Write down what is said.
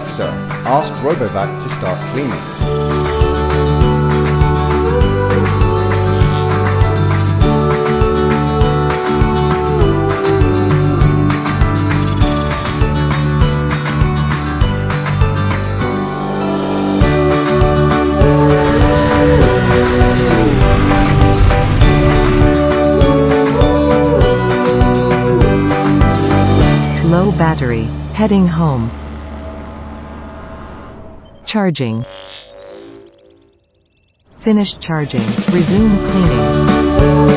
Alexa, ask RoboVac to start cleaning. Low battery. Heading home. Charging. Finished charging. Resume cleaning.